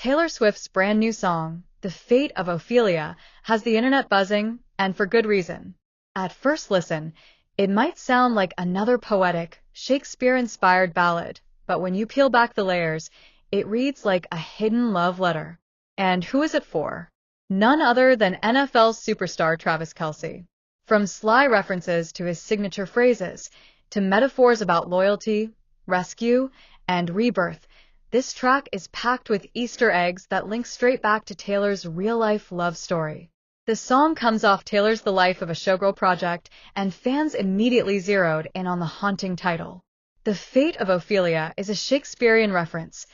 Taylor Swift's brand new song, The Fate of Ophelia, has the internet buzzing, and for good reason. At first listen, it might sound like another poetic, Shakespeare-inspired ballad, but when you peel back the layers, it reads like a hidden love letter. And who is it for? None other than NFL superstar Travis Kelce. From sly references to his signature phrases, to metaphors about loyalty, rescue, and rebirth, this track is packed with Easter eggs that link straight back to Taylor's real-life love story. The song comes off Taylor's The Life of a Showgirl project, and fans immediately zeroed in on the haunting title. The Fate of Ophelia is a Shakespearean reference,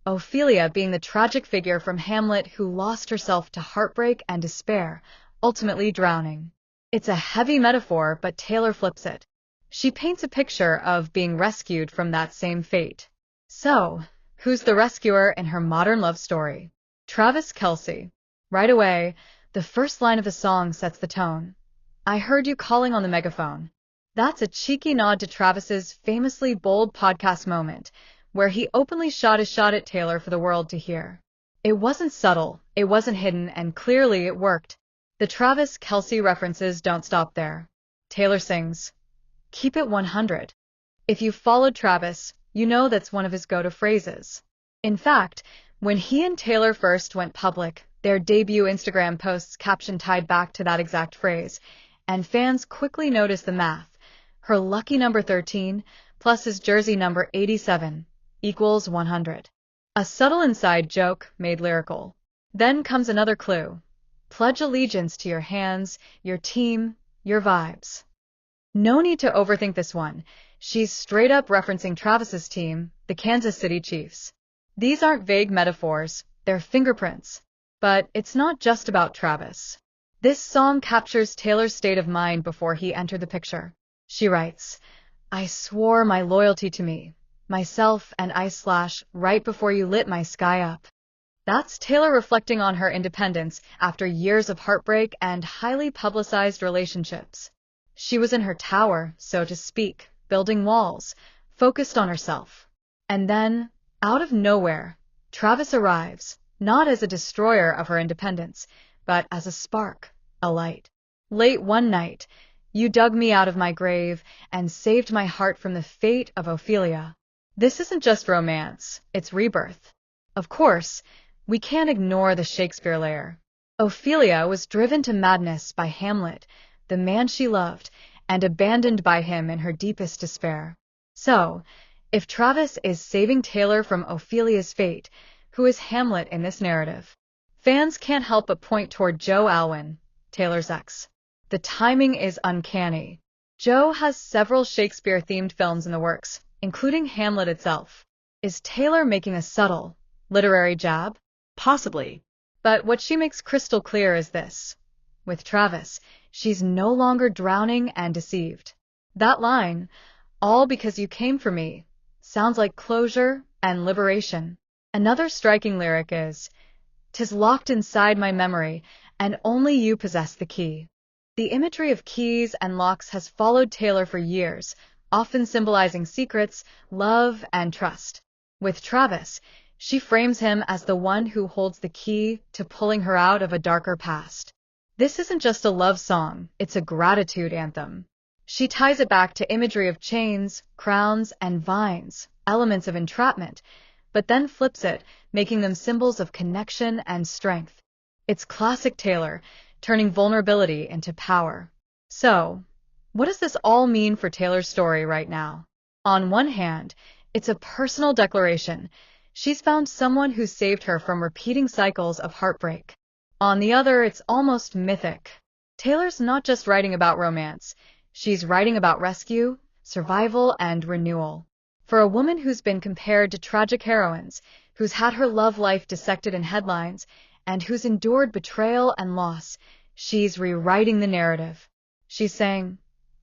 Ophelia being the tragic figure from Hamlet who lost herself to heartbreak and despair, ultimately drowning. It's a heavy metaphor, but Taylor flips it. She paints a picture of being rescued from that same fate. So, who's the rescuer in her modern love story? Travis Kelce. Right away, the first line of the song sets the tone. I heard you calling on the megaphone. That's a cheeky nod to Travis's famously bold podcast moment, where he openly shot his shot at Taylor for the world to hear. It wasn't subtle, it wasn't hidden, and clearly it worked. The Travis Kelce references don't stop there. Taylor sings, "Keep it 100. If you followed Travis, you know that's one of his go-to phrases. In fact, when he and Taylor first went public, their debut Instagram posts caption tied back to that exact phrase, and fans quickly noticed the math. Her lucky number 13 plus his jersey number 87 equals 100. A subtle inside joke made lyrical. Then comes another clue. Pledge allegiance to your hands, your team, your vibes. No need to overthink this one. She's straight up referencing Travis's team, the Kansas City Chiefs. These aren't vague metaphors, they're fingerprints. But it's not just about Travis. This song captures Taylor's state of mind before he entered the picture. She writes, I swore my loyalty to me, myself and I/ right before you lit my sky up. That's Taylor reflecting on her independence after years of heartbreak and highly publicized relationships. She was in her tower, so to speak, building walls, focused on herself. And then, out of nowhere, Travis arrives, not as a destroyer of her independence, but as a spark, a light. Late one night, you dug me out of my grave and saved my heart from the fate of Ophelia. This isn't just romance, it's rebirth. Of course, we can't ignore the Shakespeare layer. Ophelia was driven to madness by Hamlet, the man she loved, and abandoned by him in her deepest despair. So, if Travis is saving Taylor from Ophelia's fate, who is Hamlet in this narrative? Fans can't help but point toward Joe Alwyn, Taylor's ex. The timing is uncanny. Joe has several Shakespeare-themed films in the works, including Hamlet itself. Is Taylor making a subtle, literary jab? Possibly. But what she makes crystal clear is this. With Travis, she's no longer drowning and deceived. That line, all because you came for me, sounds like closure and liberation. Another striking lyric is, 'Tis locked inside my memory, and only you possess the key. The imagery of keys and locks has followed Taylor for years, often symbolizing secrets, love, and trust. With Travis, she frames him as the one who holds the key to pulling her out of a darker past. This isn't just a love song, it's a gratitude anthem. She ties it back to imagery of chains, crowns, and vines, elements of entrapment, but then flips it, making them symbols of connection and strength. It's classic Taylor, turning vulnerability into power. So, what does this all mean for Taylor's story right now? On one hand, it's a personal declaration. She's found someone who saved her from repeating cycles of heartbreak. On the other, it's almost mythic. Taylor's not just writing about romance. She's writing about rescue, survival, and renewal. For a woman who's been compared to tragic heroines, who's had her love life dissected in headlines, and who's endured betrayal and loss, she's rewriting the narrative. She's saying,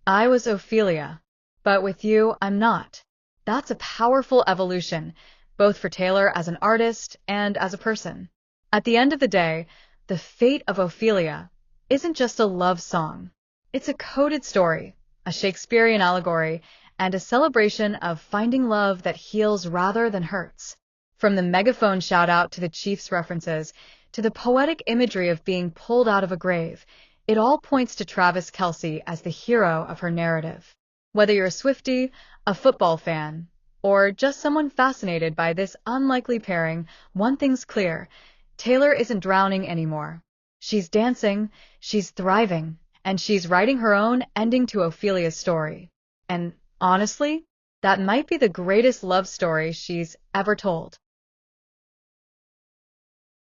I was Ophelia, but with you, I'm not. That's a powerful evolution, both for Taylor as an artist and as a person. At the end of the day, The Fate of Ophelia isn't just a love song. It's a coded story, a Shakespearean allegory, and a celebration of finding love that heals rather than hurts. From the megaphone shout-out to the Chiefs references, to the poetic imagery of being pulled out of a grave, it all points to Travis Kelce as the hero of her narrative. Whether you're a Swiftie, a football fan, or just someone fascinated by this unlikely pairing, one thing's clear: Taylor isn't drowning anymore. She's dancing, she's thriving, and she's writing her own ending to Ophelia's story. And honestly, that might be the greatest love story she's ever told.